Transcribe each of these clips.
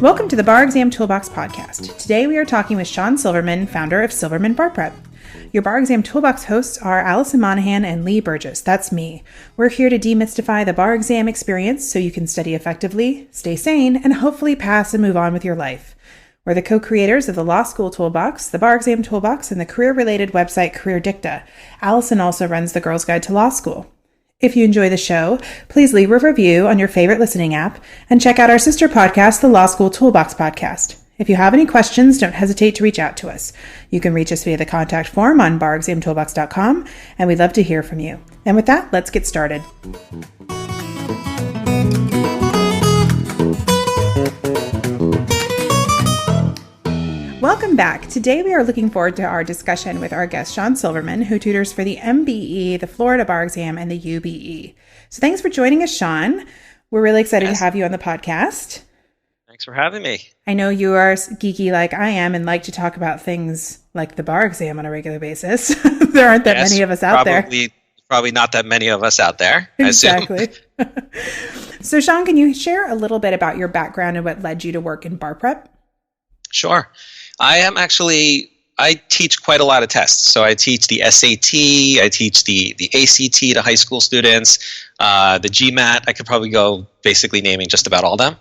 Welcome to the Bar Exam Toolbox podcast. Today we are talking with Sean Silverman, founder of Silverman Bar Prep. Your Bar Exam Toolbox hosts are Alison Monahan and Lee Burgess. That's me. We're here to demystify the bar exam experience so you can study effectively, stay sane, and hopefully pass and move on with your life. We're the co-creators of the Law School Toolbox, the Bar Exam Toolbox, and the career-related website Career Dicta. Alison also runs the Girls Guide to Law School. If you enjoy the show, please leave a review on your favorite listening app and check out our sister podcast, the Law School Toolbox podcast. If you have any questions, don't hesitate to reach out to us. You can reach us via the contact form on barexamtoolbox.com, and we'd love to hear from you. And with that, let's get started. Welcome back. Today we are looking forward to our discussion with our guest, Sean Silverman, who tutors for the MBE, the Florida Bar Exam, and the UBE. So thanks for joining us, Sean. We're really excited to have you on the podcast. Thanks for having me. I know you are geeky like I am and like to talk about things like the bar exam on a regular basis. There aren't that many of us out there. Probably not that many of us out there. Exactly. So Sean, can you share a little bit about your background and what led you to work in bar prep? Sure. I teach quite a lot of tests. So I teach the SAT, I teach the ACT to high school students, the GMAT. I could probably go basically naming just about all of them.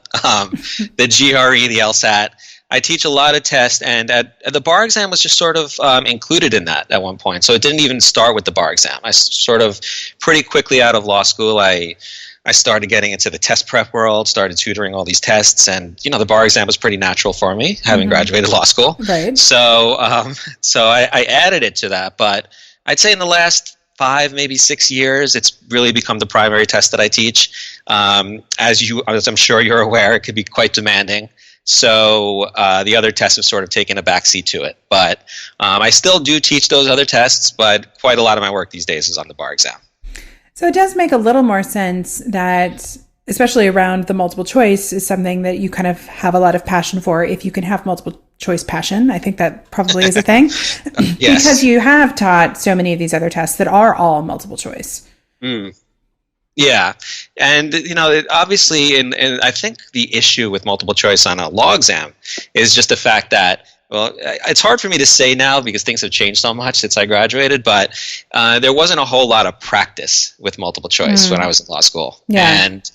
The GRE, the LSAT. I teach a lot of tests, and the bar exam was just sort of included in that at one point. So it didn't even start with the bar exam. I sort of pretty quickly out of law school, I started getting into the test prep world, started tutoring all these tests, and the bar exam was pretty natural for me, having graduated law school. Right. So I added it to that, but I'd say in the last 5, maybe 6 years, it's really become the primary test that I teach. As I'm sure you're aware, it could be quite demanding. So the other tests have sort of taken a backseat to it, but I still do teach those other tests, but quite a lot of my work these days is on the bar exam. So it does make a little more sense that, especially around the multiple choice, is something that you kind of have a lot of passion for. If you can have multiple choice passion, I think that probably is a thing. Yes. Because you have taught so many of these other tests that are all multiple choice. Yeah. And, obviously, and I think the issue with multiple choice on a law exam is just the fact that, well, it's hard for me to say now because things have changed so much since I graduated, but there wasn't a whole lot of practice with multiple choice when I was in law school. Yeah. And,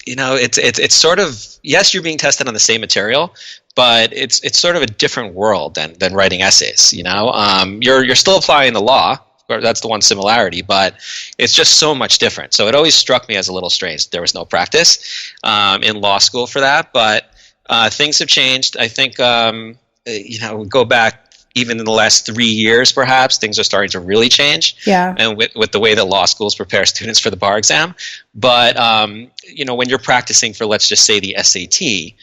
it's sort of, yes, you're being tested on the same material, but it's sort of a different world than writing essays, You're still applying the law. That's the one similarity, but it's just so much different. So it always struck me as a little strange. There was no practice in law school for that, but things have changed. I think, go back even in the last 3 years, perhaps, things are starting to really change. Yeah. And with the way that law schools prepare students for the bar exam. But, when you're practicing for, let's just say, the SAT,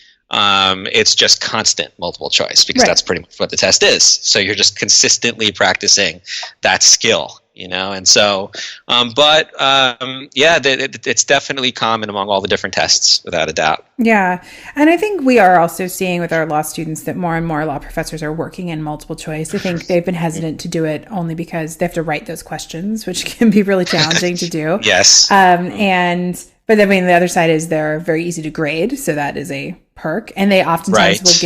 it's just constant multiple choice because that's pretty much what the test is. So you're just consistently practicing that skill. And so, it's definitely common among all the different tests, without a doubt. Yeah. And I think we are also seeing with our law students that more and more law professors are working in multiple choice. I think they've been hesitant to do it only because they have to write those questions, which can be really challenging to do. Yes. But the other side is they're very easy to grade. So that is a perk. And they oftentimes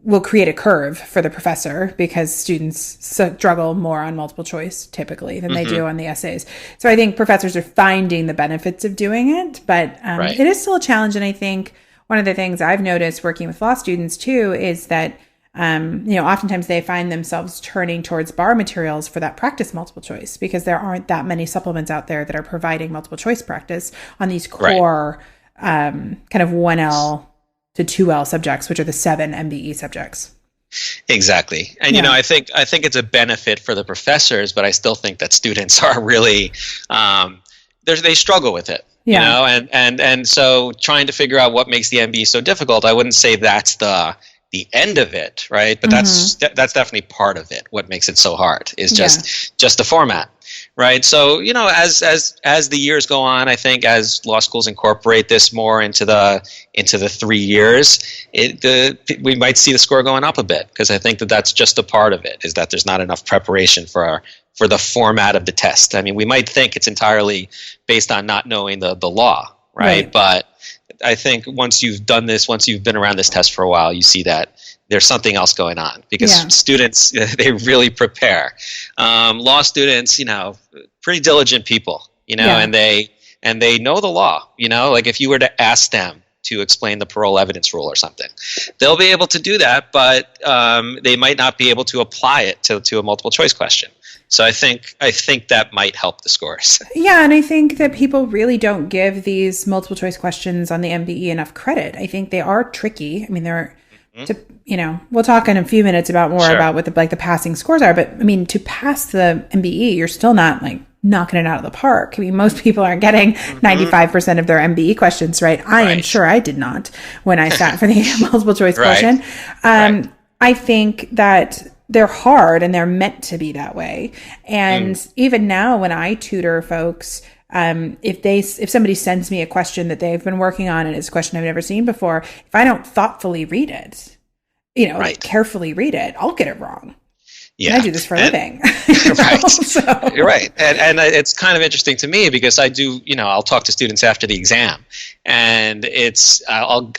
will create a curve for the professor because students struggle more on multiple choice typically than they do on the essays. So I think professors are finding the benefits of doing it, but it is still a challenge. And I think one of the things I've noticed working with law students too is that, oftentimes they find themselves turning towards bar materials for that practice multiple choice because there aren't that many supplements out there that are providing multiple choice practice on these core kind of 1L to 2L subjects, which are the 7 MBE subjects. Exactly. And, I think it's a benefit for the professors, but I still think that students are really, they struggle with it, and so trying to figure out what makes the MBE so difficult, I wouldn't say that's the end of it, right? But that's definitely part of it. What makes it so hard is just the format. Right. So, as the years go on, I think as law schools incorporate this more into the 3 years, we might see the score going up a bit because I think that's just a part of it is that there's not enough preparation for for the format of the test. I mean, we might think it's entirely based on not knowing the law, right? But I think once you've done this, once you've been around this test for a while, you see that there's something else going on, because students, they really prepare. Law students, pretty diligent people, and they know the law, like if you were to ask them to explain the parole evidence rule or something, they'll be able to do that, but they might not be able to apply it to a multiple choice question. So I think that might help the scores. Yeah, and I think that people really don't give these multiple choice questions on the MBE enough credit. I think they are tricky. I mean, they're we'll talk in a few minutes about what the passing scores are, but I mean, to pass the MBE, you're still not like knocking it out of the park. I mean, most people aren't getting 95% of their MBE questions right. I am sure I did not when I sat for the multiple choice question. I think that they're hard and they're meant to be that way. And even now when I tutor folks, if somebody sends me a question that they've been working on and it's a question I've never seen before, if I don't thoughtfully read it, like carefully read it, I'll get it wrong. Yeah. And I do this for a living. Right. So. You're right. And it's kind of interesting to me because I do, I'll talk to students after the exam, and I'll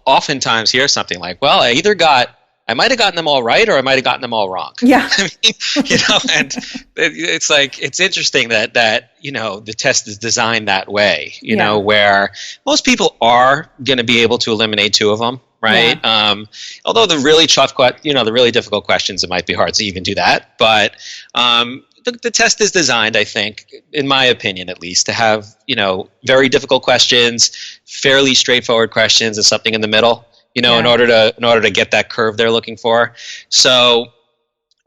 oftentimes hear something like, well, I might have gotten them all right, or I might have gotten them all wrong. Yeah. I mean, and it's like, it's interesting that the test is designed that way, where most people are going to be able to eliminate two of them, right? Yeah. Although the really the really difficult questions, it might be hard to even do that. But the test is designed, I think, in my opinion at least, to have, very difficult questions, fairly straightforward questions, and something in the middle. In order to get that curve they're looking for. So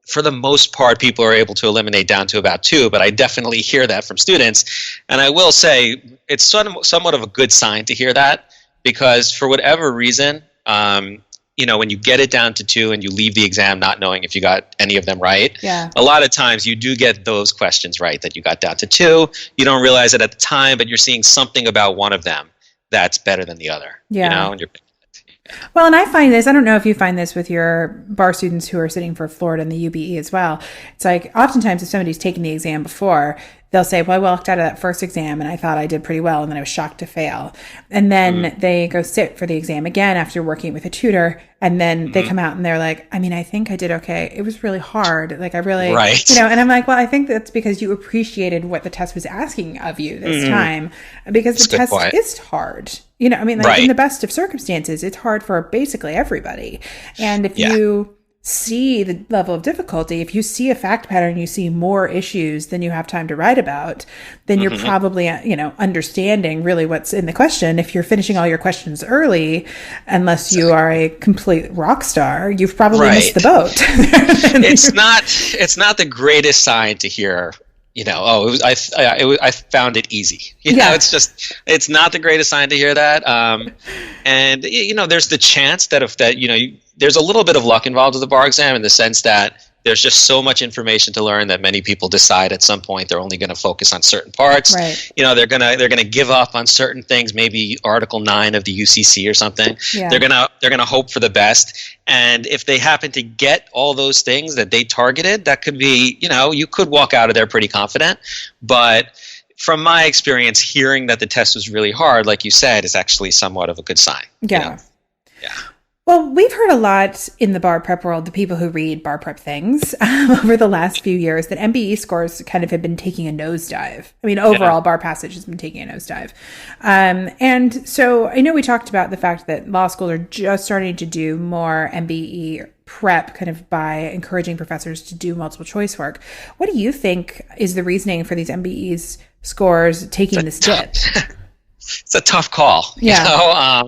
for the most part, people are able to eliminate down to about two, but I definitely hear that from students. And I will say it's somewhat of a good sign to hear that, because for whatever reason, when you get it down to two and you leave the exam not knowing if you got any of them right, a lot of times you do get those questions right that you got down to two. You don't realize it at the time, but you're seeing something about one of them that's better than the other. And you're well, and I find this, I don't know if you find this with your bar students who are sitting for Florida and the UBE as well. It's like oftentimes if somebody's taken the exam before, they'll say, well, I walked out of that first exam and I thought I did pretty well, and then I was shocked to fail. And then they go sit for the exam again after working with a tutor, and then they come out and they're like, I mean, I think I did okay. It was really hard. Like I really, and I'm like, well, I think that's because you appreciated what the test was asking of you this time, because the test is hard. In the best of circumstances, it's hard for basically everybody. And if you see the level of difficulty, if you see a fact pattern, you see more issues than you have time to write about, then you're probably, understanding really what's in the question. If you're finishing all your questions early, unless you are a complete rock star, you've probably missed the boat. It's not the greatest sign to hear. I found it easy. It's not the greatest sign to hear that. And there's the chance that there's a little bit of luck involved with the bar exam, in the sense that there's just so much information to learn that many people decide at some point they're only going to focus on certain parts. Right. They're gonna give up on certain things, maybe Article 9 of the UCC or something. Yeah. They're gonna hope for the best. And if they happen to get all those things that they targeted, that could be, you could walk out of there pretty confident. But from my experience, hearing that the test was really hard, like you said, is actually somewhat of a good sign. Yeah. Yeah. Well, we've heard a lot in the bar prep world, the people who read bar prep things over the last few years, that MBE scores kind of have been taking a nosedive. I mean, overall bar passage has been taking a nosedive. And so I know we talked about the fact that law schools are just starting to do more MBE prep kind of by encouraging professors to do multiple choice work. What do you think is the reasoning for these MBE scores taking this dip? It's a tough call. Yeah.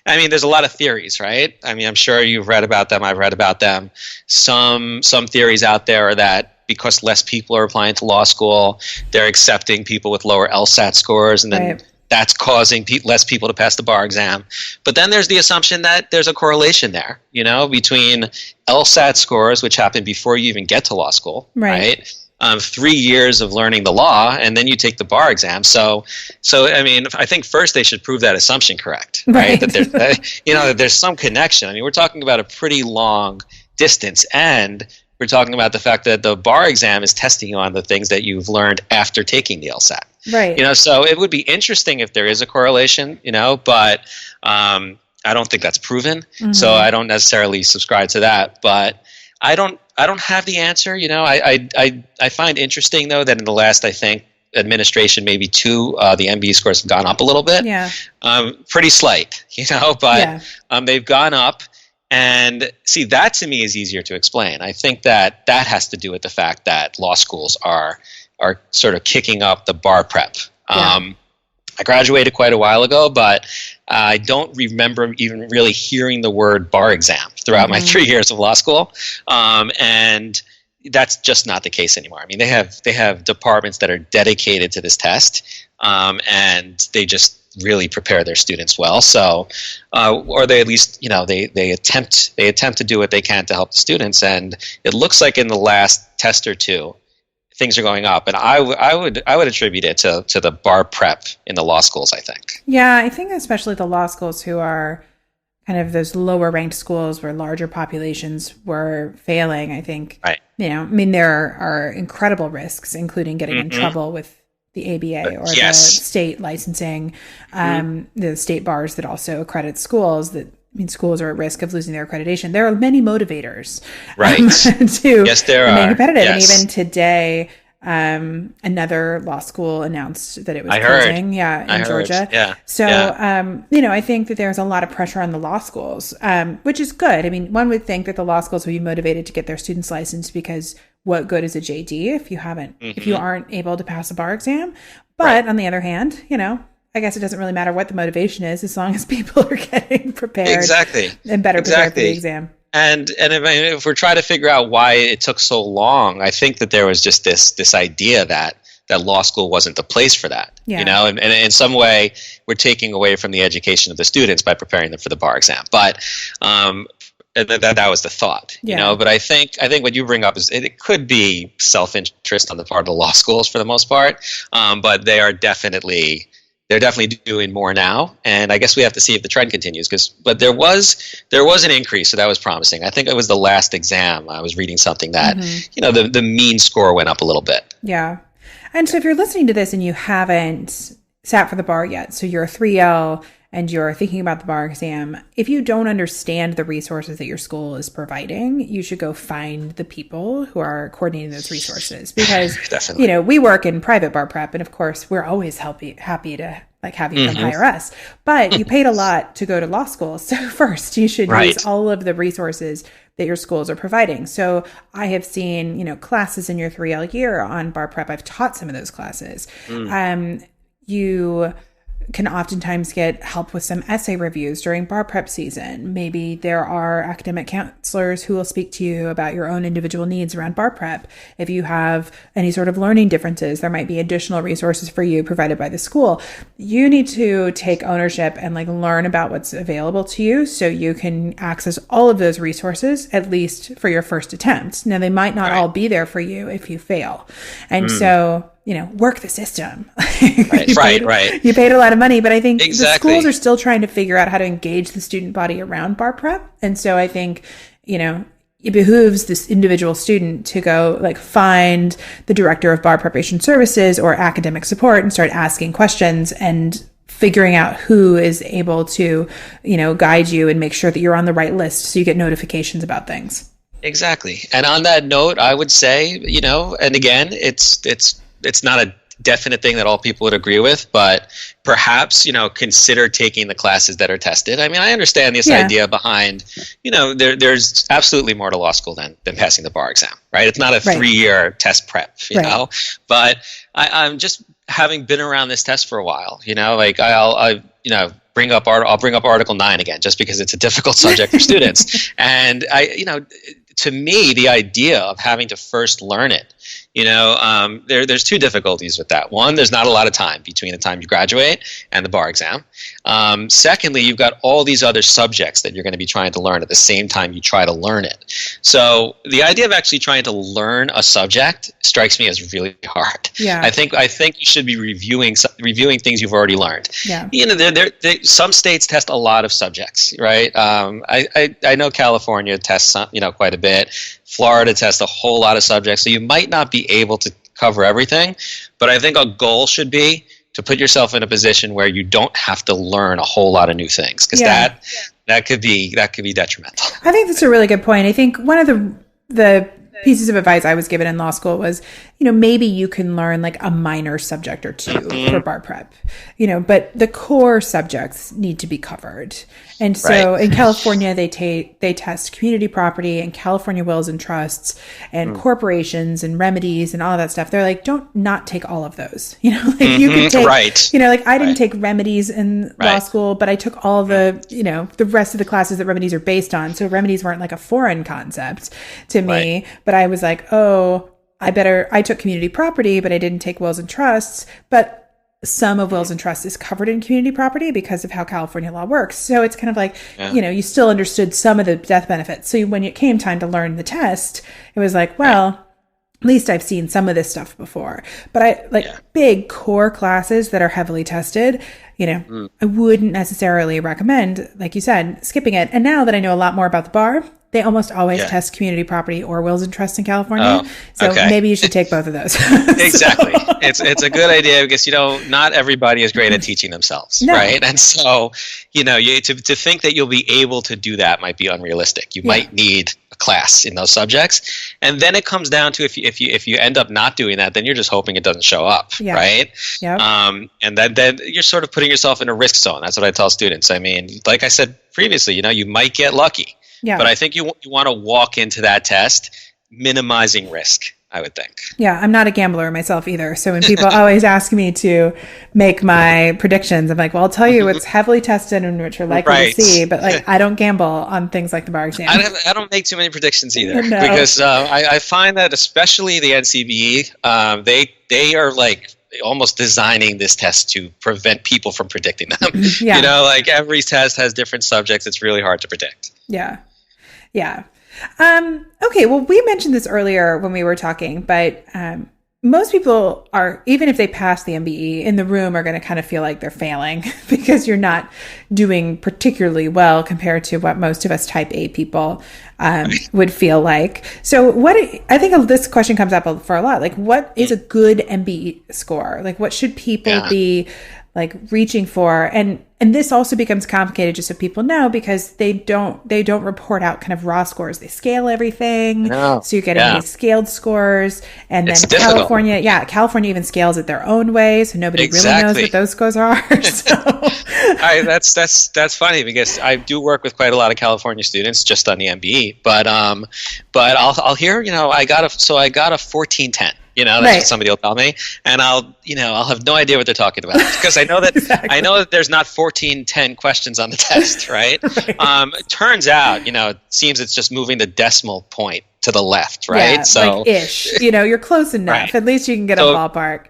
There's a lot of theories, right? I'm sure you've read about them. I've read about them. Some theories out there are that because less people are applying to law school, they're accepting people with lower LSAT scores, and then that's causing less people to pass the bar exam. But then there's the assumption that there's a correlation there, between LSAT scores, which happen before you even get to law school, right? 3 years of learning the law, and then you take the bar exam. So I think first they should prove that assumption correct, right? That there's some connection. We're talking about a pretty long distance, and we're talking about the fact that the bar exam is testing you on the things that you've learned after taking the LSAT. Right. So it would be interesting if there is a correlation, but I don't think that's proven. Mm-hmm. So I don't necessarily subscribe to that, but I don't have the answer. I find interesting though that in the last, I think, administration, maybe 2, the MBE scores have gone up a little bit. Yeah. Pretty slight, but they've gone up. And see, that to me is easier to explain. I think that has to do with the fact that law schools are sort of kicking up the bar prep. I graduated quite a while ago, but I don't remember even really hearing the word bar exam throughout my 3 years of law school. And that's just not the case anymore. I mean, they have departments that are dedicated to this test, and they just really prepare their students well. So, or they at least, they attempt to do what they can to help the students. And it looks like in the last test or two, things are going up. And I would attribute it to the bar prep in the law schools, I think. Yeah, I think especially the law schools who are kind of those lower ranked schools where larger populations were failing, I think, right. There are incredible risks, including getting in trouble with the ABA or the state licensing, the state bars that also accredit schools schools are at risk of losing their accreditation. There are many motivators to remain competitive. Yes. And even today, another law school announced that it was closing. In Georgia. Yeah. So, I think that there's a lot of pressure on the law schools, which is good. I mean, one would think that the law schools would be motivated to get their students licensed because what good is a JD if you aren't able to pass a bar exam? But on the other hand, I guess it doesn't really matter what the motivation is as long as people are getting prepared and better prepared for the exam. And if we're trying to figure out why it took so long, I think that there was just this idea that law school wasn't the place for that. Yeah. And in some way we're taking away from the education of the students by preparing them for the bar exam. But and that was the thought, But I think what you bring up is it could be self-interest on the part of the law schools for the most part, but they're definitely doing more now, and I guess we have to see if the trend continues. But there was an increase, so that was promising. I think it was the last exam. I was reading something that the mean score went up a little bit. Yeah, and so if you're listening to this and you haven't sat for the bar yet, so you're a 3L and you're thinking about the bar exam, if you don't understand the resources that your school is providing, you should go find the people who are coordinating those resources. Because, we work in private bar prep, and of course, we're always happy to have you come hire us. But you paid a lot to go to law school. So first, you should use all of the resources that your schools are providing. So I have seen, classes in your 3L year on bar prep. I've taught some of those classes. You can oftentimes get help with some essay reviews during bar prep season. Maybe there are academic counselors who will speak to you about your own individual needs around bar prep. If you have any sort of learning differences, there might be additional resources for you provided by the school. You need to take ownership and learn about what's available to you so you can access all of those resources, at least for your first attempt. Now, they might not all be there for you if you fail. And so, work the system. Right. You paid a lot of money, but I think the schools are still trying to figure out how to engage the student body around bar prep. And so I think, it behooves this individual student to go find the director of bar preparation services or academic support and start asking questions and figuring out who is able to, guide you and make sure that you're on the right list so you get notifications about things. Exactly. And on that note, I would say, and again, it's not a definite thing that all people would agree with, but perhaps, consider taking the classes that are tested. I mean, I understand this idea behind, there's absolutely more to law school than passing the bar exam, right? It's not a 3-year test prep, you know, but I'm just having been around this test for a while, I'll bring up Article 9 again, just because it's a difficult subject for students. And to me, the idea of having to first learn it, there's two difficulties with that. One, there's not a lot of time between the time you graduate and the bar exam. Secondly, you've got all these other subjects that you're going to be trying to learn at the same time you try to learn it. So the idea of actually trying to learn a subject strikes me as really hard. Yeah. I think you should be reviewing things you've already learned. Yeah. Some states test a lot of subjects, right? I know California tests quite a bit. bit. Florida tests a whole lot of subjects. So you might not be able to cover everything, but I think a goal should be to put yourself in a position where you don't have to learn a whole lot of new things, because that could be detrimental. I think that's a really good point. I think one of the pieces of advice I was given in law school was, maybe you can learn like a minor subject or two for bar prep, but the core subjects need to be covered. And so in California, they test community property and California wills and trusts and corporations and remedies and all of that stuff. They're like, don't not take all of those. You could take, I didn't take remedies in law school, but I took all the, the rest of the classes that remedies are based on. So remedies weren't like a foreign concept to me, but I was like, I took community property, but I didn't take wills and trusts, but some of wills and trusts is covered in community property because of how California law works. So it's kind of like, you still understood some of the death benefits. So when it came time to learn the test, it was like, well, at least I've seen some of this stuff before. But big core classes that are heavily tested, I wouldn't necessarily recommend, like you said, skipping it. And now that I know a lot more about the bar, they almost always test community property or wills and trusts in California. Maybe you should take both of those. Exactly. It's a good idea because, not everybody is great at teaching themselves, right? And so, to think that you'll be able to do that might be unrealistic. You might need a class in those subjects. And then it comes down to if you end up not doing that, then you're just hoping it doesn't show up, right? Yeah. And then you're sort of putting yourself in a risk zone. That's what I tell students. I mean, like I said previously, you might get lucky. Yeah. But I think you want to walk into that test minimizing risk, I would think. Yeah, I'm not a gambler myself either. So when people always ask me to make my predictions, I'm like, well, I'll tell you what's heavily tested and which you're likely to see. But I don't gamble on things like the bar exam. I don't make too many predictions either. No. Because I find that especially the NCBE, they are like almost designing this test to prevent people from predicting them. Like every test has different subjects. It's really hard to predict. Yeah. Okay. Well, we mentioned this earlier when we were talking, but most people are, even if they pass the MBE in the room, are going to kind of feel like they're failing because you're not doing particularly well compared to what most of us type A people would feel like. So I think this question comes up for a lot. Like, what is a good MBE score? Like, what should people be like reaching for? And this also becomes complicated, just so people know, because they don't report out kind of raw scores. They scale everything. So you're getting these scaled scores. And then California even scales it their own way. So nobody really knows what those scores are. So. That's funny because I do work with quite a lot of California students just on the MBE, but I'll hear, I got a 1410. That's what somebody will tell me, and I'll have no idea what they're talking about because I know that there's not 1410 questions on the test, right? It turns out, it seems it's just moving the decimal point to the left, right? Yeah, so like ish, you're close enough. Right. At least you can get a ballpark.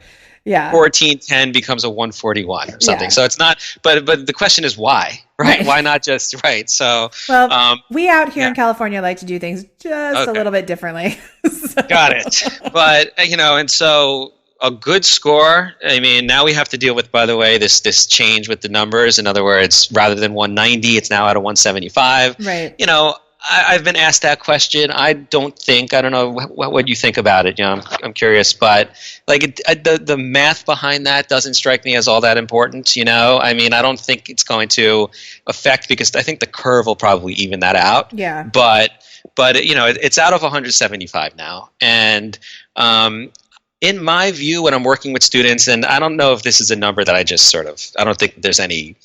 Yeah. 1410 becomes a 141 or something. Yeah. So it's not, but the question is why, right? Why not just, right? So, we out here in California like to do things just a little bit differently. So. Got it. But, and so a good score, I mean, now we have to deal with, by the way, this change with the numbers. In other words, rather than 190, it's now at a 175. Right. I've been asked that question. I don't know what you think about it. I'm curious, but like the math behind that doesn't strike me as all that important. I mean, I don't think it's going to affect because I think the curve will probably even that out. Yeah. But it's out of 175 now, and in my view, when I'm working with students, and I don't know if this is a number that I don't think there's any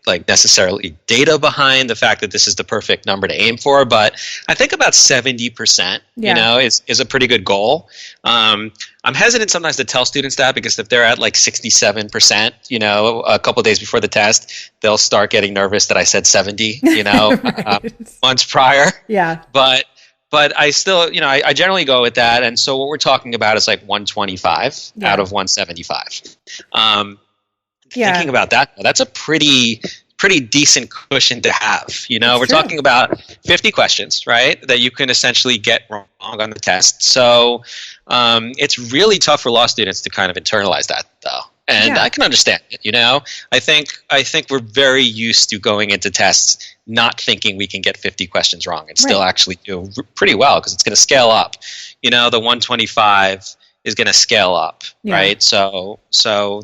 like necessarily data behind the fact that this is the perfect number to aim for, but I think about 70%, is a pretty good goal. I'm hesitant sometimes to tell students that because if they're at like 67%, a couple of days before the test, they'll start getting nervous that I said 70, months prior. Yeah. But I still, I generally go with that. And so what we're talking about is like 125 out of 175. Thinking about that, that's a pretty decent cushion to have. We're talking about 50 questions, right, that you can essentially get wrong on the test. So it's really tough for law students to kind of internalize that, though. And I can understand it, I think we're very used to going into tests not thinking we can get 50 questions wrong and still actually do pretty well, because it's going to scale up. The 125 is going to scale up, right? So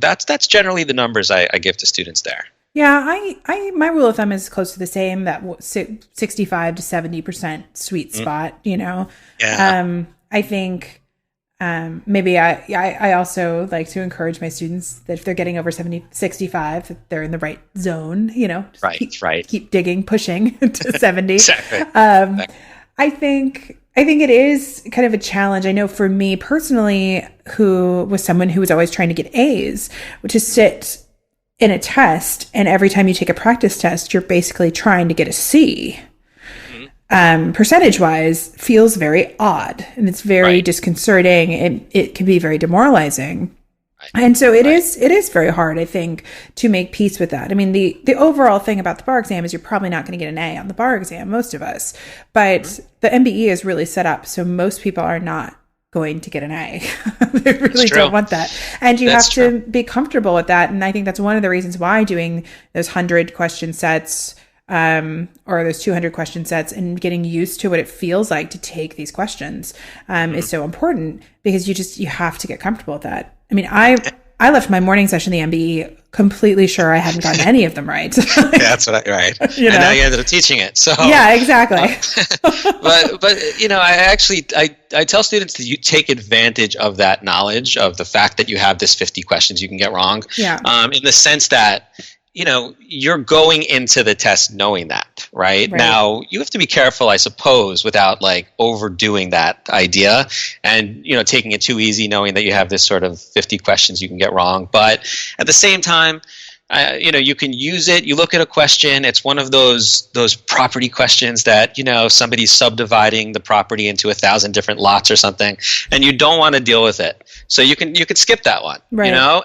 that's generally the numbers I give to students there. Yeah, I my rule of thumb is close to the same, that 65 to 70% sweet spot, Yeah. I think maybe I also like to encourage my students that if they're getting over 65, that they're in the right zone, keep digging, pushing to 70. Exactly. I think it is kind of a challenge. I know for me personally, who was someone who was always trying to get A's, which is sit in a test, and every time you take a practice test, you're basically trying to get a C. Percentage wise, feels very odd, and it's very disconcerting, and it can be very demoralizing. And so it is very hard, I think, to make peace with that. I mean, the overall thing about the bar exam is you're probably not going to get an A on the bar exam, most of us, but the MBE is really set up so most people are not going to get an A. They really don't want that. And you have to be comfortable with that. And I think that's one of the reasons why doing those 100 question sets or those 200 question sets and getting used to what it feels like to take these questions is so important, because you have to get comfortable with that. I mean, I left my morning session, the MBE, completely sure I hadn't gotten any of them right. That's what right. And now you ended up teaching it. So yeah, exactly. but I tell students that you take advantage of that knowledge, of the fact that you have this 50 questions you can get wrong. Yeah. In the sense that you're going into the test knowing that, right? Now, you have to be careful, I suppose, without like overdoing that idea and, taking it too easy, knowing that you have this sort of 50 questions you can get wrong. But at the same time, you can use it. You look at a question. It's one of those property questions that, somebody's subdividing the property into 1,000 different lots or something, and you don't want to deal with it. So you could skip that one,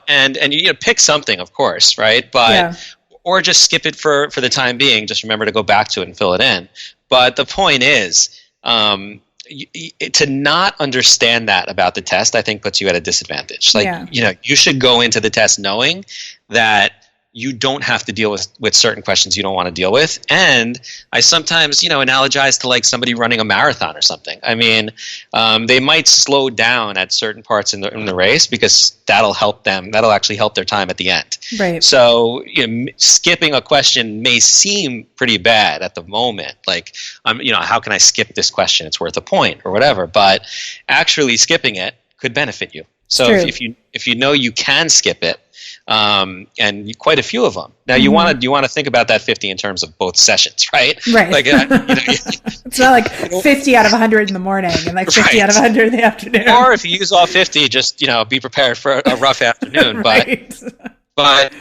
and you pick something, of course, right? But or just skip it for the time being. Just remember to go back to it and fill it in. But the point is, to not understand that about the test, I think puts you at a disadvantage. You should go into the test knowing that you don't have to deal with certain questions you don't want to deal with. And I sometimes, analogize to like somebody running a marathon or something. I mean, they might slow down at certain parts in the race, because that'll help them. That'll actually help their time at the end. Right. So, skipping a question may seem pretty bad at the moment. Like, how can I skip this question? It's worth a point or whatever. But actually skipping it could benefit you. So if you know you can skip it, and quite a few of them. Now you want to think about that 50 in terms of both sessions, right? Right. Like it's not like 50 out of 100 in the morning and like 50 out of 100 in the afternoon. Or if you use all 50, just be prepared for a rough afternoon. Right. But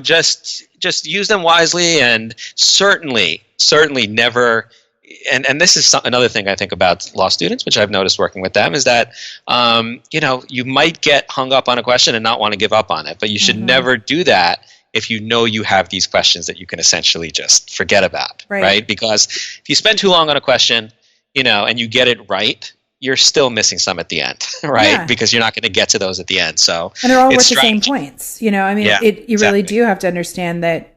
just use them wisely, and certainly never. And this is another thing I think about law students, which I've noticed working with them, is that, you might get hung up on a question and not want to give up on it, but you should never do that if you know you have these questions that you can essentially just forget about, right? Because if you spend too long on a question, and you get it right, you're still missing some at the end, right? Yeah. Because you're not going to get to those at the end. So, and they're all worth the same points. You really do have to understand that.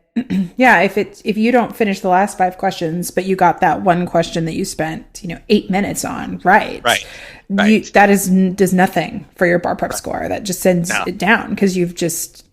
Yeah, if you don't finish the last 5 questions, but you got that one question that you spent 8 minutes on, right? That does nothing for your bar prep score. That just sends it down, because you've just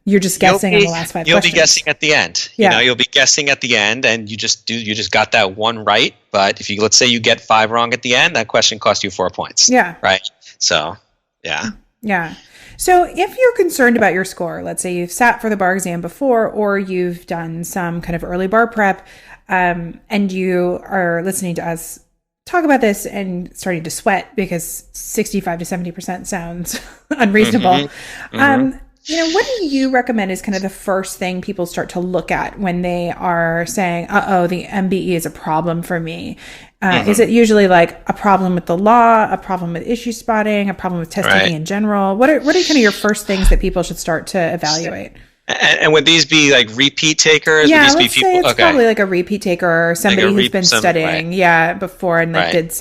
you're just guessing on the last 5 questions. You'll be guessing at the end. Yeah. You'll be guessing at the end, and you just got that one right. But if let's say you get 5 wrong at the end, that question cost you 4 points. Yeah. Right. So yeah. Yeah. So if you're concerned about your score, let's say you've sat for the bar exam before, or you've done some kind of early bar prep, and you are listening to us talk about this and starting to sweat because 65 to 70% sounds unreasonable. What do you recommend is kind of the first thing people start to look at when they are saying, the MBE is a problem for me? Is it usually like a problem with the law, a problem with issue spotting, a problem with test taking in general? What are kind of your first things that people should start to evaluate? And would these be like repeat takers? Yeah, let's say it's probably like a repeat taker, or somebody who's been studying before and did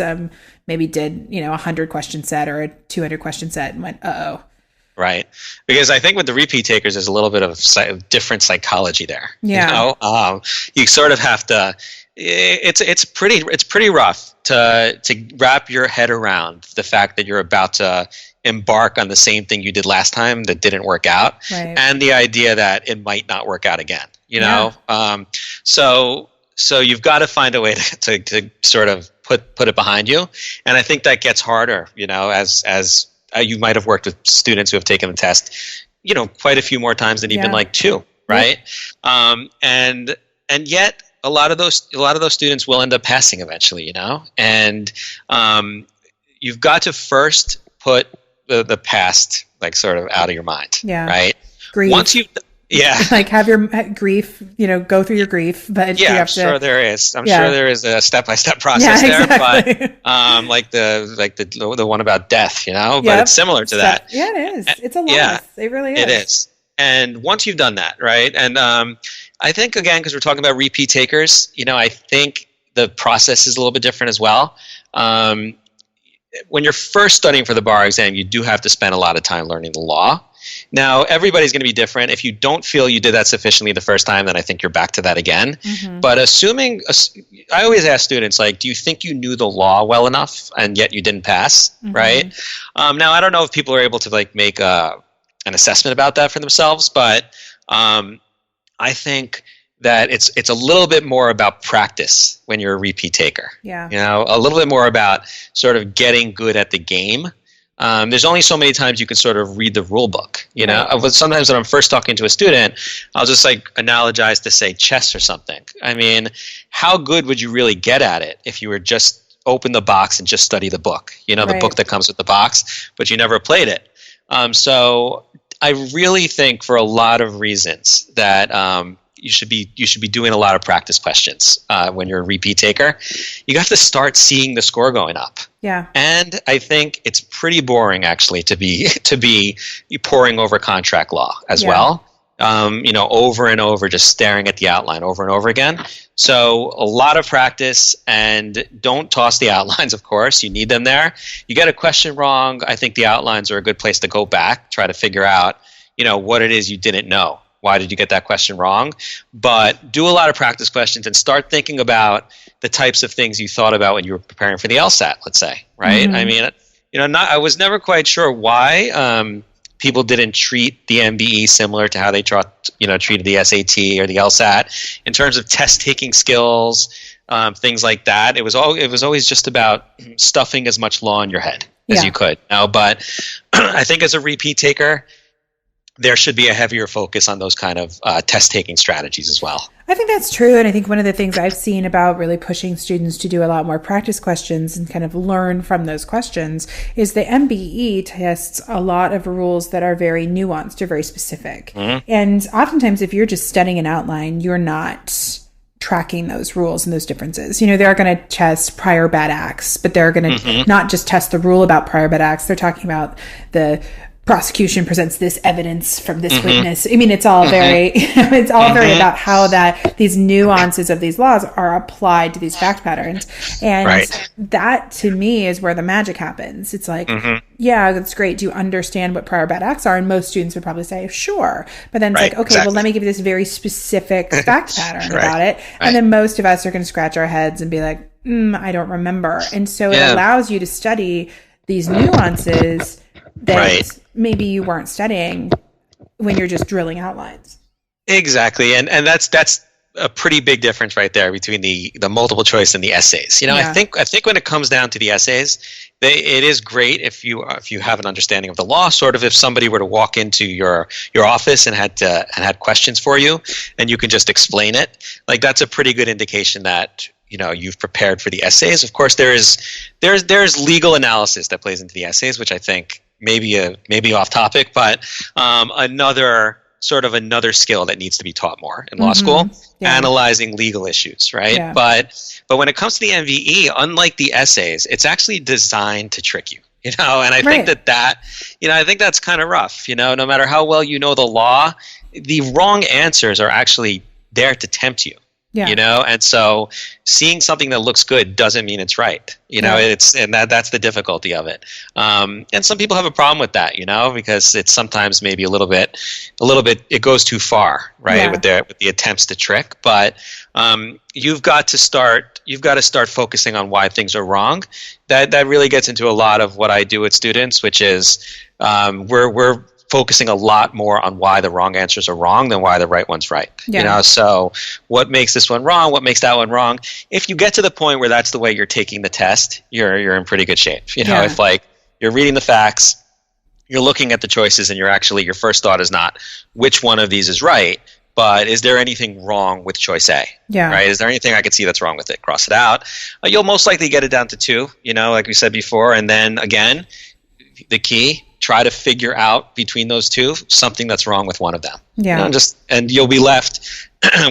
100 question set or a 200 question set and went, Right. Because I think with the repeat takers, there's a little bit of different psychology there. Yeah. You sort of have to. It's pretty rough to wrap your head around the fact that you're about to embark on the same thing you did last time that didn't work out, right. and the idea that it might not work out again. So you've got to find a way to sort of put it behind you, and I think that gets harder. As you might have worked with students who have taken the test, quite a few more times than even like 2, right? And yet a lot of those students will end up passing eventually, and you've got to first put the past like sort of out of your mind, right? Grief. Once you like have your grief, go through your grief, but I'm sure there is. I'm sure there is a step-by-step process there, but like the one about death, but it's similar to that. Yeah, it is. It's a loss. It really is. It is. And once you've done that, right? And I think, again, because we're talking about repeat takers, I think the process is a little bit different as well. When you're first studying for the bar exam, you do have to spend a lot of time learning the law. Now, everybody's going to be different. If you don't feel you did that sufficiently the first time, then I think you're back to that again. Mm-hmm. But I always ask students, like, do you think you knew the law well enough and yet you didn't pass, right? Now, I don't know if people are able to make an assessment about that for themselves, but I think that it's a little bit more about practice when you're a repeat taker. Yeah. A little bit more about sort of getting good at the game. There's only so many times you can sort of read the rule book. Sometimes when I'm first talking to a student, I'll just analogize to say chess or something. I mean, how good would you really get at it if you were just open the box and just study the book? The book that comes with the box, but you never played it. So I really think for a lot of reasons that you should be doing a lot of practice questions when you're a repeat taker. You have to start seeing the score going up. Yeah. And I think it's pretty boring actually to be poring over contract law as well. Over and over, just staring at the outline over and over again. So a lot of practice, and don't toss the outlines, of course. You need them there. You get a question wrong, I think the outlines are a good place to go back, try to figure out, what it is you didn't know. Why did you get that question wrong? But do a lot of practice questions and start thinking about the types of things you thought about when you were preparing for the LSAT, let's say, right? I mean, I was never quite sure why people didn't treat the MBE similar to how they treated the SAT or the LSAT in terms of test-taking skills, things like that. It was always just about stuffing as much law in your head as you could. But I think as a repeat taker, there should be a heavier focus on those kind of test-taking strategies as well. I think that's true. And I think one of the things I've seen about really pushing students to do a lot more practice questions and kind of learn from those questions is the MBE tests a lot of rules that are very nuanced or very specific. Mm-hmm. And oftentimes, if you're just studying an outline, you're not tracking those rules and those differences. They're going to test prior bad acts, but they're going to not just test the rule about prior bad acts. They're talking about the prosecution presents this evidence from this witness. I mean, it's all very, very about how these nuances of these laws are applied to these fact patterns. And that to me is where the magic happens. It's like, yeah, that's great. Do you understand what prior bad acts are? And most students would probably say, sure. But then it's like, okay, well, let me give you this very specific fact pattern about it. And then most of us are going to scratch our heads and be like, I don't remember. And so it allows you to study these nuances that maybe you weren't studying when you're just drilling outlines. Exactly. And that's a pretty big difference right there between the multiple choice and the essays. I think when it comes down to the essays, it is great if you have an understanding of the law. Sort of if somebody were to walk into your office and had questions for you, and you can just explain it. Like that's a pretty good indication that you've prepared for the essays. Of course, there's legal analysis that plays into the essays, which I think maybe off topic, but another skill that needs to be taught more in law school, analyzing legal issues, right? Yeah. But when it comes to the MVE, unlike the essays, it's actually designed to trick you, and I think I think that's kind of rough, no matter how well you know the law, the wrong answers are actually there to tempt you. Yeah. You know, and so seeing something that looks good doesn't mean it's right. You know, that's the difficulty of it. And some people have a problem with that, you know, because it's sometimes maybe a little bit, it goes too far, right? With the attempts to trick. But you've got to start focusing on why things are wrong. That really gets into a lot of what I do with students, which is we're focusing a lot more on why the wrong answers are wrong than why the right one's right. You know, so what makes this one wrong? What makes that one wrong? If you get to the point where that's the way you're taking the test, you're in pretty good shape. You know, if like you're reading the facts, you're looking at the choices, and your first thought is not which one of these is right, but is there anything wrong with choice A? Right? Is there anything I could see that's wrong with it? Cross it out. You'll most likely get it down to 2, you know, like we said before, and then again, the key, try to figure out between those 2 something that's wrong with one of them. You know, and you'll be left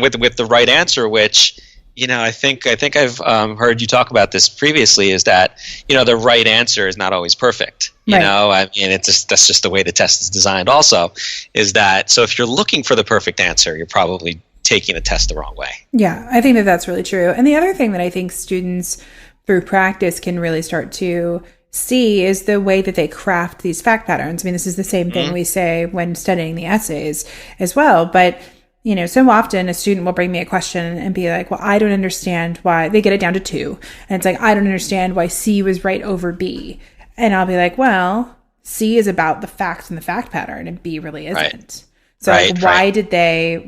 with the right answer, which, you know, I think I've heard you talk about this previously, is that, you know, the right answer is not always perfect. You know, I mean, that's just the way the test is designed also, is that, so if you're looking for the perfect answer, you're probably taking the test the wrong way. Yeah, I think that's really true. And the other thing that I think students through practice can really start to see is the way that they craft these fact patterns. I mean, this is the same thing we say when studying the essays as well. But, you know, so often a student will bring me a question and be like, well, I don't understand why. They get it down to 2. And it's like, I don't understand why C was right over B. And I'll be like, well, C is about the facts and the fact pattern, and B really isn't. So why did they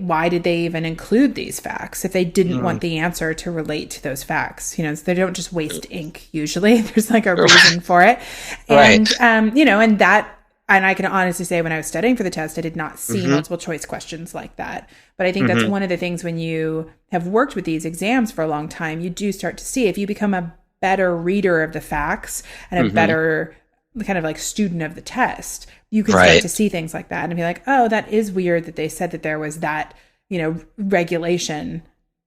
even include these facts if they didn't want the answer to relate to those facts? You know, so they don't just waste ink. Usually there's like a reason for it. And, you know, and I can honestly say when I was studying for the test, I did not see multiple choice questions like that. But I think that's one of the things when you have worked with these exams for a long time, you do start to see if you become a better reader of the facts and a better kind of like student of the test, you can start to see things like that and be like, oh, that is weird that they said that there was that, you know, regulation.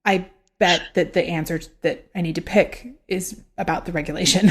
I bet that the answer that I need to pick is about the regulation.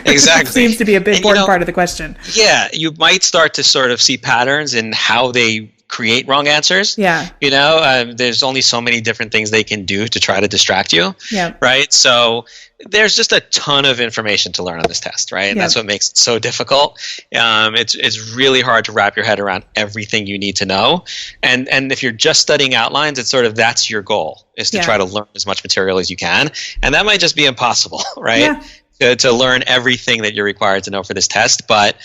Exactly. Seems to be a big important part of the question. Yeah, you might start to sort of see patterns in how they create wrong answers. Yeah. You know, there's only so many different things they can do to try to distract you. Yeah. Right. So there's just a ton of information to learn on this test, right? And that's what makes it so difficult. It's really hard to wrap your head around everything you need to know. And if you're just studying outlines, it's sort of, that's your goal, is to try to learn as much material as you can. And that might just be impossible, right? Yeah. To learn everything that you're required to know for this test, but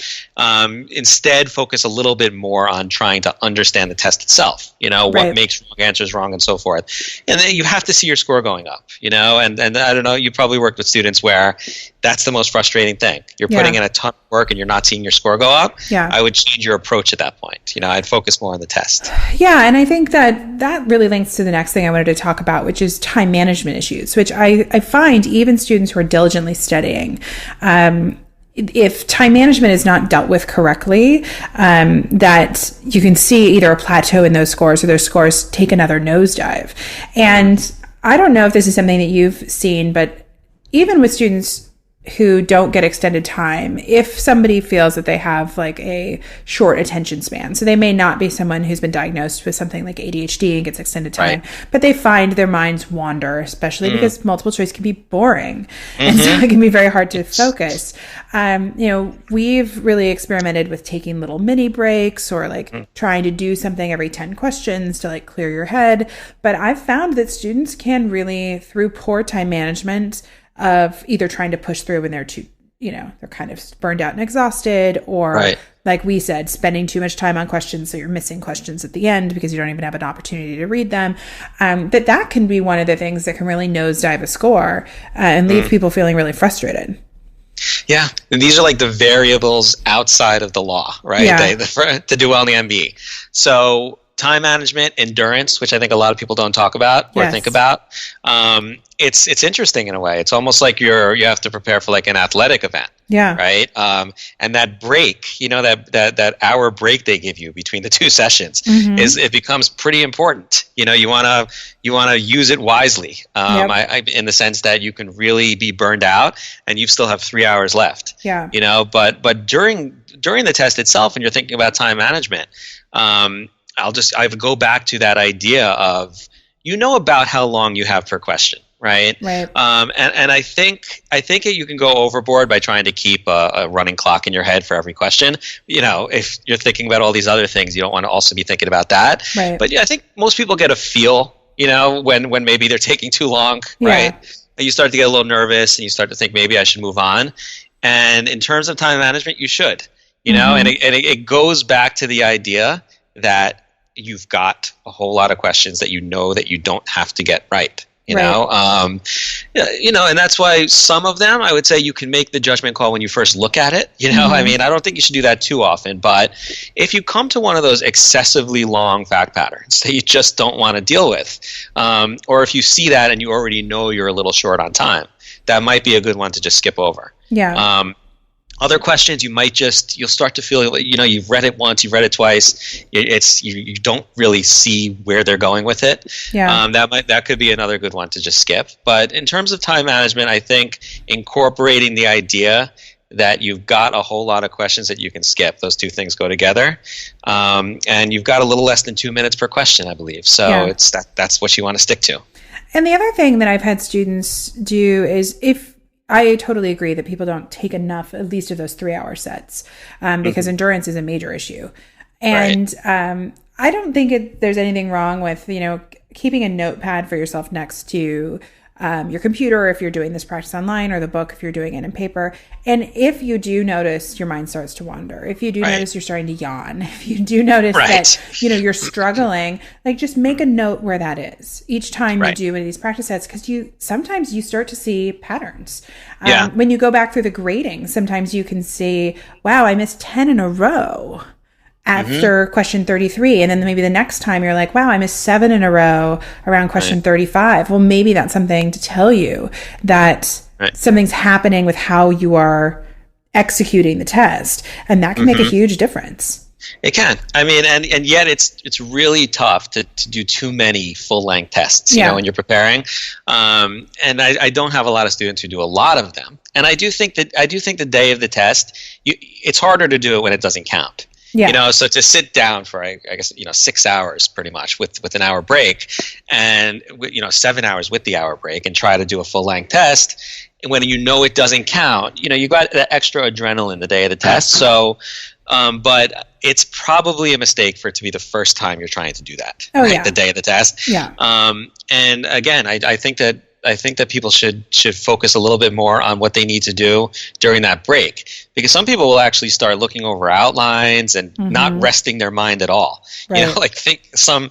instead focus a little bit more on trying to understand the test itself, you know, what makes wrong answers wrong and so forth. And then you have to see your score going up, you know, and I don't know, you probably worked with students where that's the most frustrating thing. You're putting in a ton of work and you're not seeing your score go up. Yeah. I would change your approach at that point. You know, I'd focus more on the test. Yeah, and I think that really links to the next thing I wanted to talk about, which is time management issues, which I find even students who are diligently studying, if time management is not dealt with correctly, that you can see either a plateau in those scores or those scores take another nosedive. And I don't know if this is something that you've seen, but even with students who don't get extended time, if somebody feels that they have like a short attention span, so they may not be someone who's been diagnosed with something like ADHD and gets extended time, but they find their minds wander, especially because multiple choice can be boring. And so it can be very hard to focus. You know, we've really experimented with taking little mini breaks or like trying to do something every 10 questions to like clear your head. But I've found that students can really, through poor time management, of either trying to push through when they're too, you know, they're kind of burned out and exhausted, or like we said, spending too much time on questions, so you're missing questions at the end because you don't even have an opportunity to read them. That can be one of the things that can really nosedive a score and leave people feeling really frustrated. Yeah, and these are like the variables outside of the law, right? Yeah. To do well in the MBE. So time management, endurance, which I think a lot of people don't talk about or think about. It's interesting in a way. It's almost like you have to prepare for like an athletic event. Yeah. Right. And that break, you know, that hour break they give you between the 2 sessions it becomes pretty important. You know, you want to use it wisely. In the sense that you can really be burned out and you still have 3 hours left. Yeah. You know, but during the test itself, and you're thinking about time management, I go back to that idea of, you know about how long you have per question. Right. And I think you can go overboard by trying to keep a running clock in your head for every question. If you're thinking about all these other things, you don't want to also be thinking about that. Right. But I think most people get a feel, when maybe they're taking too long, right? And you start to get a little nervous and you start to think maybe I should move on. And in terms of time management, you should, and it goes back to the idea that you've got a whole lot of questions that that you don't have to get right. And that's why some of them, I would say you can make the judgment call when you first look at it. I mean, I don't think you should do that too often, but if you come to one of those excessively long fact patterns that you just don't want to deal with, or if you see that and you already know you're a little short on time, that might be a good one to just skip over. Other questions, you'll start to feel, you've read it once, you've read it twice. You don't really see where they're going with it. That could be another good one to just skip. But in terms of time management, I think incorporating the idea that you've got a whole lot of questions that you can skip, those two things go together. And you've got a little less than 2 minutes per question, I believe. So that's what you want to stick to. And the other thing that I've had students do is I totally agree that people don't take enough, at least of those 3-hour sets, because endurance is a major issue. And I don't think there's anything wrong with, keeping a notepad for yourself next to your computer if you're doing this practice online, or the book if you're doing it in paper. And if you do notice your mind starts to wander, if you do notice you're starting to yawn, if you do notice that you're struggling, just make a note where that is each time you do one of these practice sets, because sometimes you start to see patterns. When you go back through the grading, sometimes you can see, wow, I missed 10 in a row after question 33. And then maybe the next time you're like, wow, I missed 7 in a row around question 35. Well, maybe that's something to tell you that something's happening with how you are executing the test. And that can make a huge difference. It can. I mean, and yet it's really tough to do too many full-length tests, when you're preparing. And I don't have a lot of students who do a lot of them. And I do think the day of the test, it's harder to do it when it doesn't count. So to sit down for, I guess, 6 hours pretty much with an hour break, and 7 hours with the hour break, and try to do a full length test, and when it doesn't count, you got that extra adrenaline the day of the test. So, but it's probably a mistake for it to be the first time you're trying to do that, the day of the test. And again, I think that people should focus a little bit more on what they need to do during that break, because some people will actually start looking over outlines and not resting their mind at all. Think some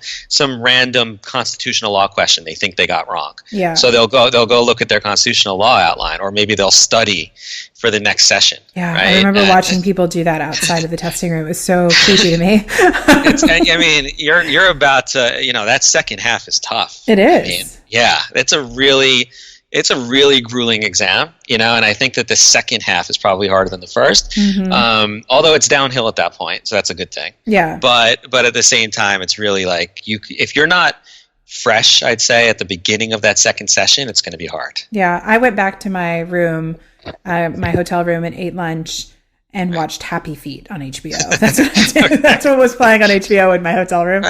random constitutional law question they think they got wrong. So they'll go look at their constitutional law outline, or maybe they'll study for the next session. I remember watching people do that outside of the testing room. It was so creepy to me. You're about to, that second half is tough. It is. It's a really grueling exam, and I think that the second half is probably harder than the first. Although it's downhill at that point, so that's a good thing. But at the same time, it's really if you're not fresh, I'd say, at the beginning of that second session, it's going to be hard. I went back to my room, my hotel room, and ate lunch and watched Happy Feet on HBO. That's what I did. That's what was playing on HBO in my hotel room.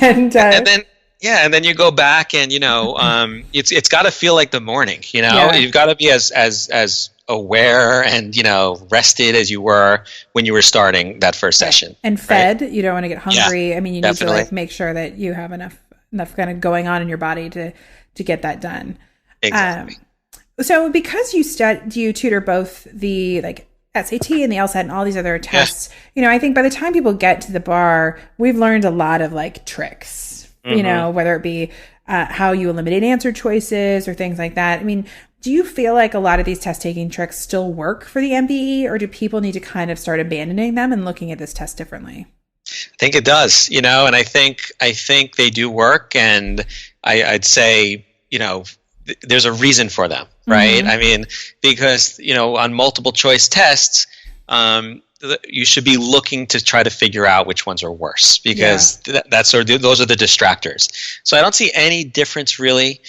And then you go back, and it's got to feel like the morning. You've got to be as aware and rested as you were when you were starting that first session. And fed. You don't want to get hungry. I mean, you need to make sure that you have enough kind of going on in your body to get that done. Exactly. So because you tutor both the SAT and the LSAT and all these other tests, I think by the time people get to the bar, we've learned a lot of tricks, whether it be how you eliminate answer choices or things like that. I mean, do you feel like a lot of these test taking tricks still work for the MBE, or do people need to kind of start abandoning them and looking at this test differently? I think it does, and I think they do work, and I'd say, there's a reason for them, right? I mean, because, on multiple choice tests, you should be looking to try to figure out which ones are worse, because those are the distractors. So I don't see any difference really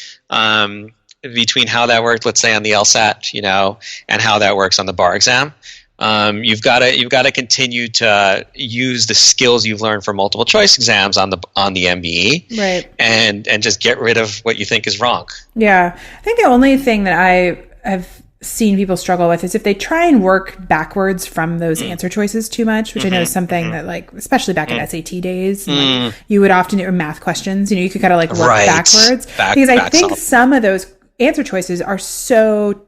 between how that worked, let's say on the LSAT, and how that works on the bar exam. You've got to continue to use the skills you've learned from multiple choice exams on the MBE, right? And just get rid of what you think is wrong. Yeah, I think the only thing that I have seen people struggle with is if they try and work backwards from those answer choices too much, which I know is something that, like, especially back in SAT days, like, you would often do math questions. You could kind of like work backwards because I think some of those answer choices are so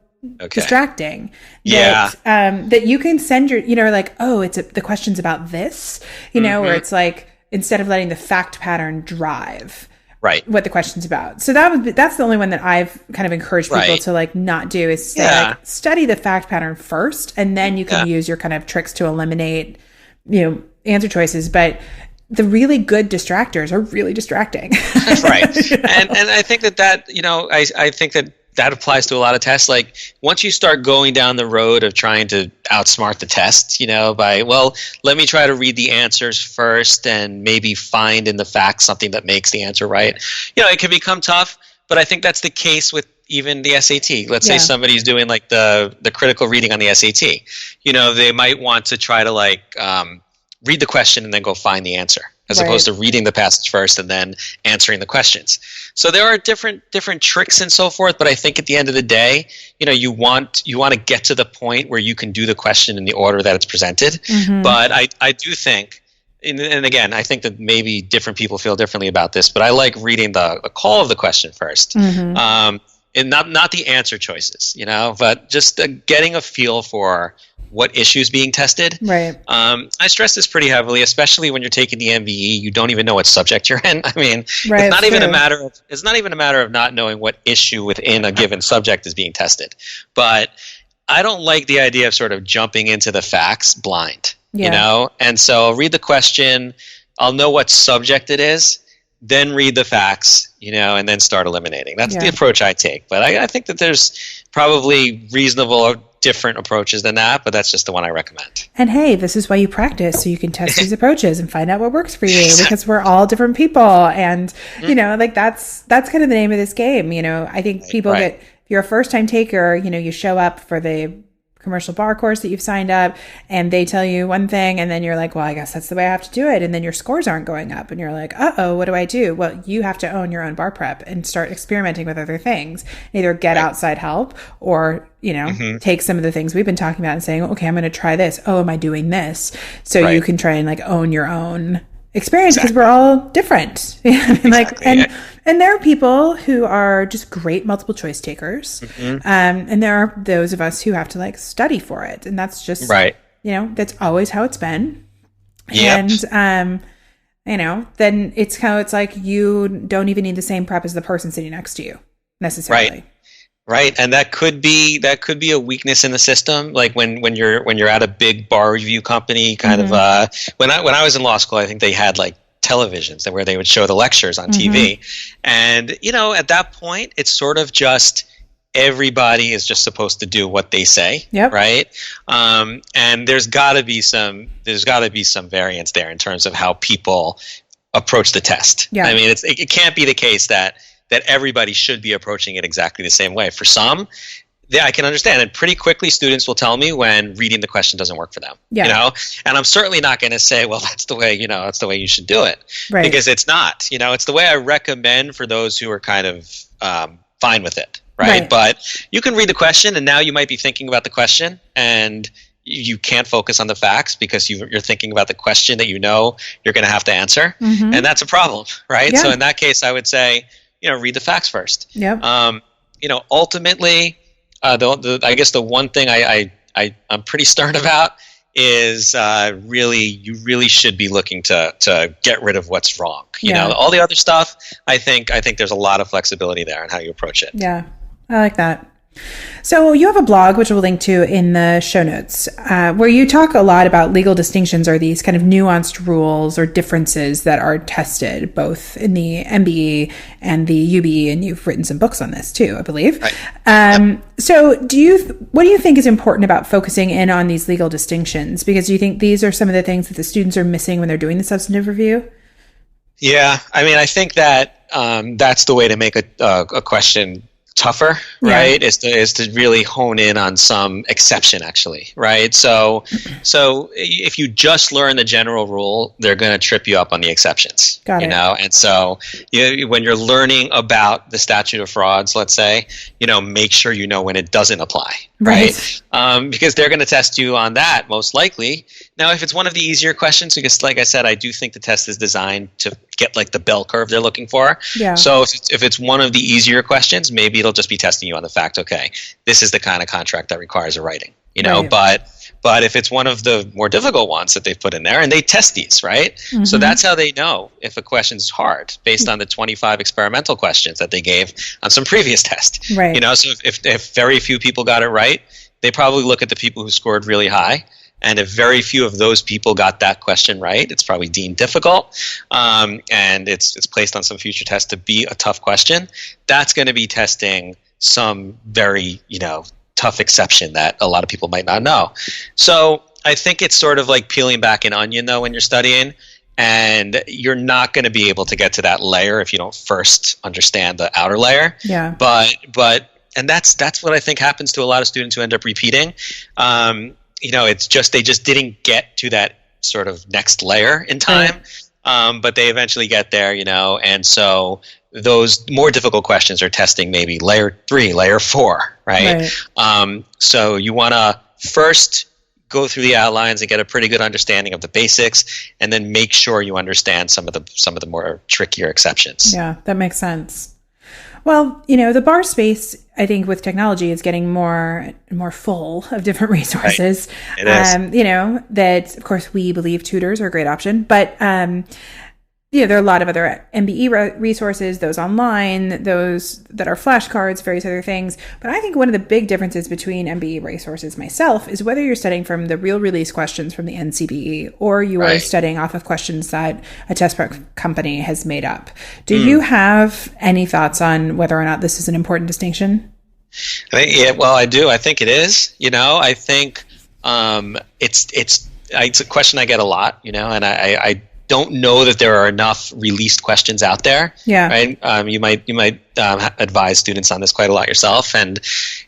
distracting that that you can send your, like, oh, the question's about this, where it's like, instead of letting the fact pattern drive what the question's about. So that's the only one that I've kind of encouraged people to like not do, is say, like, study the fact pattern first, and then you can use your kind of tricks to eliminate, answer choices. But the really good distractors are really distracting. Right. And I think that I think that applies to a lot of tests. Like, once you start going down the road of trying to outsmart the test, let me try to read the answers first and maybe find in the facts something that makes the answer right. It can become tough, but I think that's the case with even the SAT. Let's say somebody's doing like the critical reading on the SAT. They might want to try to read the question and then go find the answer, as opposed to reading the passage first and then answering the questions. So there are different tricks and so forth, but I think at the end of the day, you want to get to the point where you can do the question in the order that it's presented. But I do think, and again, I think that maybe different people feel differently about this, but I like reading the call of the question first. And not the answer choices, but just getting a feel for what issue is being tested. Right. I stress this pretty heavily, especially when you're taking the MBE. You don't even know what subject you're in. I mean, it's not even a matter of not knowing what issue within a given subject is being tested. But I don't like the idea of sort of jumping into the facts blind. And so I'll read the question. I'll know what subject it is, then read the facts, and then start eliminating. That's the approach I take. But I think that there's probably reasonable different approaches than that, but that's just the one I recommend. And hey, this is why you practice, so you can test these approaches and find out what works for you, because we're all different people. And, like that's kind of the name of this game. I think people if you're a first time taker, you show up for the commercial bar course that you've signed up and they tell you one thing, and then you're like, well, I guess that's the way I have to do it. And then your scores aren't going up and you're like, uh-oh, what do I do? Well, you have to own your own bar prep and start experimenting with other things. Either get outside help or, take some of the things we've been talking about and saying, okay, I'm going to try this. Oh, am I doing this? So you can try and like own your own experience, because we're all different. And there are people who are just great multiple choice takers. And there are those of us who have to like study for it. And that's just, that's always how it's been. And, then it's like you don't even need the same prep as the person sitting next to you necessarily. Right, and that could be a weakness in the system. Like when you're at a big bar review company, kind of. When I was in law school, I think they had like televisions where they would show the lectures on TV, and at that point, it's sort of just everybody is just supposed to do what they say, right? And there's got to be some variance there in terms of how people approach the test. I mean, it can't be the case that everybody should be approaching it exactly the same way. For some, I can understand, and pretty quickly students will tell me when reading the question doesn't work for them. And I'm certainly not going to say, well, that's the way you should do it, because it's not. It's the way I recommend for those who are kind of fine with it, right? But you can read the question, and now you might be thinking about the question, and you can't focus on the facts because you're thinking about the question that you're going to have to answer, and that's a problem, right? So in that case, I would say, read the facts first. Ultimately, I guess the one thing I'm pretty stern about is you really should be looking to get rid of what's wrong. All the other stuff, I think there's a lot of flexibility there in how you approach it. Yeah, I like that. So you have a blog, which we'll link to in the show notes, where you talk a lot about legal distinctions, or these kind of nuanced rules or differences that are tested both in the MBE and the UBE, and you've written some books on this too, I believe. So what do you think is important about focusing in on these legal distinctions? Because do you think these are some of the things that the students are missing when they're doing the substantive review? Yeah, I mean, I think that that's the way to make a question tougher, right? Is to really hone in on some exception, actually, right? So if you just learn the general rule, they're going to trip you up on the exceptions. Got it. And so when you're learning about the statute of frauds, let's say, make sure you know when it doesn't apply, right? Because they're going to test you on that most likely. Now, if it's one of the easier questions, because like I said, I do think the test is designed to get like the bell curve they're looking for. Yeah. So if it's one of the easier questions, maybe it'll just be testing you on the fact, okay, this is the kind of contract that requires a writing, but if it's one of the more difficult ones that they've put in there, and they test these, right? Mm-hmm. So that's how they know if a question's hard, based on the 25 experimental questions that they gave on some previous test. Right. So if very few people got it right, they probably look at the people who scored really high. And if very few of those people got that question right, it's probably deemed difficult, and it's placed on some future test to be a tough question. That's going to be testing some very, tough exception that a lot of people might not know. So I think it's sort of like peeling back an onion, though, when you're studying, and you're not going to be able to get to that layer if you don't first understand the outer layer. Yeah. And that's what I think happens to a lot of students who end up repeating. It's just they just didn't get to that sort of next layer in time, but they eventually get there, and so those more difficult questions are testing maybe layer 3, layer 4, right? So you want to first go through the outlines and get a pretty good understanding of the basics, and then make sure you understand some of the more trickier exceptions. Yeah, that makes sense. Well, the bar space, I think, with technology is getting more and more full of different resources. Right. It is. That, of course, we believe tutors are a great option. But, there are a lot of other MBE resources, those online, those that are flashcards, various other things. But I think one of the big differences between MBE resources myself is whether you're studying from the real release questions from the NCBE or you are studying off of questions that a test prep company has made up. Do you have any thoughts on whether or not this is an important distinction? I do. I think it is. I think it's a question I get a lot, and I don't know that there are enough released questions out there. Yeah. Right. You might advise students on this quite a lot yourself, and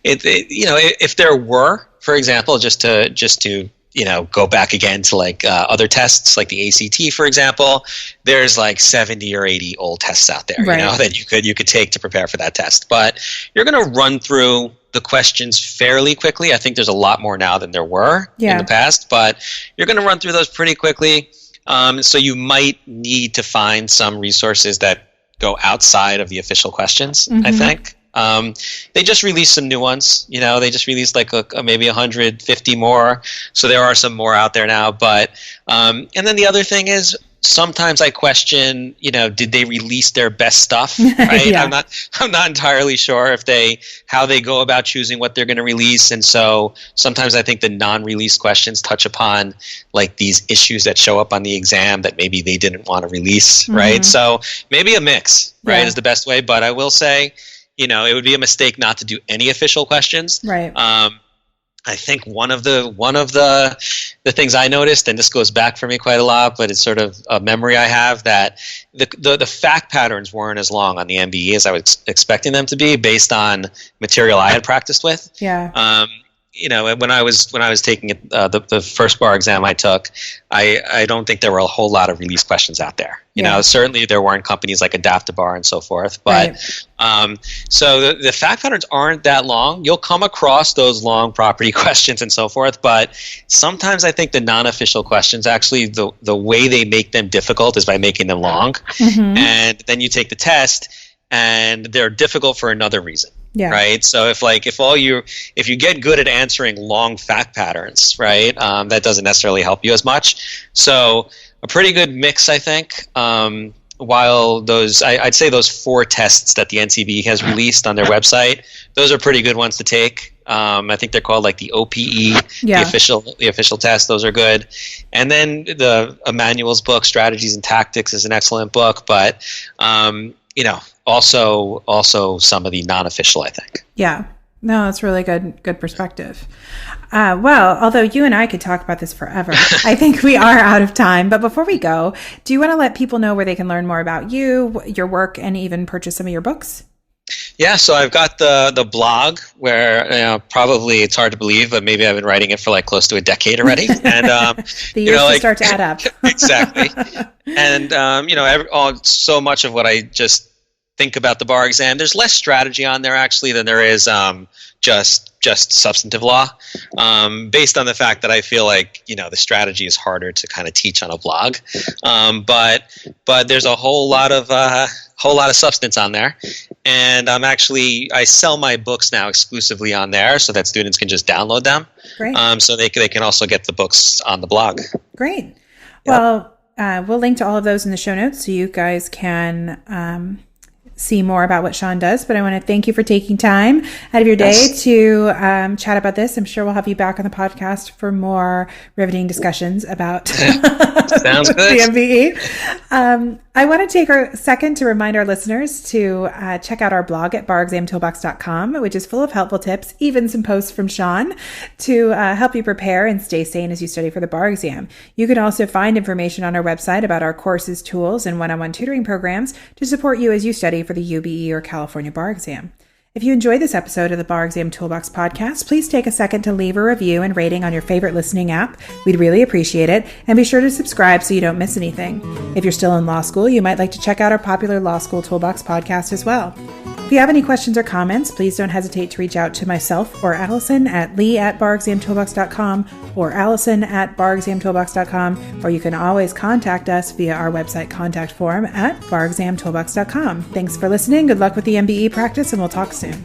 if there were, for example, just to go back again to like other tests like the ACT, for example, there's like 70 or 80 old tests out there, that you could take to prepare for that test. But you're going to run through the questions fairly quickly. I think there's a lot more now than there were in the past, but you're going to run through those pretty quickly. So you might need to find some resources that go outside of the official questions, I think. They just released some new ones. They just released like maybe 150 more. So there are some more out there now. But and then the other thing is, sometimes I question, did they release their best stuff? Right? I'm not entirely sure how they go about choosing what they're going to release. And so sometimes I think the non-released questions touch upon like these issues that show up on the exam that maybe they didn't want to release, right? So maybe a mix, right, is the best way. But I will say, it would be a mistake not to do any official questions. Right. I think one of the things I noticed, and this goes back for me quite a lot, but it's sort of a memory I have, that the fact patterns weren't as long on the MBE as I was expecting them to be, based on material I had practiced with. Yeah. When I was taking it, the first bar exam I took, I don't think there were a whole lot of release questions out there. Certainly there weren't companies like Adaptabar and so forth, but so the fact patterns aren't that long. You'll come across those long property questions and so forth, but sometimes I think the non-official questions, actually the way they make them difficult is by making them long, and then you take the test and they're difficult for another reason. Yeah. Right. So if you get good at answering long fact patterns, right, that doesn't necessarily help you as much. So a pretty good mix, I think. While I'd say those 4 tests that the NCB has released on their website, those are pretty good ones to take. I think they're called like the OPE, the official test. Those are good. And then the Emmanuel's book, Strategies and Tactics, is an excellent book. But also some of the non-official, I think. Yeah. No, that's really good perspective. Well, although you and I could talk about this forever, I think we are out of time. But before we go, do you want to let people know where they can learn more about you, your work, and even purchase some of your books? Yeah, so I've got the blog where probably it's hard to believe, but maybe I've been writing it for like close to a decade already. And the years start to add up. Exactly. And so much of what I just think about the bar exam, there's less strategy on there actually than there is just substantive law, based on the fact that I feel like the strategy is harder to kind of teach on a blog, but there's a whole lot of substance on there, and I sell my books now exclusively on there so that students can just download them. Great. So they can also get the books on the blog. Great. Yep. Well, we'll link to all of those in the show notes so you guys can see more about what Sean does, but I want to thank you for taking time out of your day to chat about this. I'm sure we'll have you back on the podcast for more riveting discussions about Sounds good. the MBE. I want to take a second to remind our listeners to check out our blog at barexamtoolbox.com, which is full of helpful tips, even some posts from Sean to help you prepare and stay sane as you study for the bar exam. You can also find information on our website about our courses, tools, and one-on-one tutoring programs to support you as you study for the UBE or California bar exam. If you enjoyed this episode of the Bar Exam Toolbox podcast, please take a second to leave a review and rating on your favorite listening app. We'd really appreciate it. And be sure to subscribe so you don't miss anything. If you're still in law school, you might like to check out our popular Law School Toolbox podcast as well. If you have any questions or comments, please don't hesitate to reach out to myself or Alison at lee@barexamtoolbox.com or Alison@barexamtoolbox.com, or you can always contact us via our website contact form at barexamtoolbox.com. Thanks for listening. Good luck with the MBE practice, and we'll talk soon.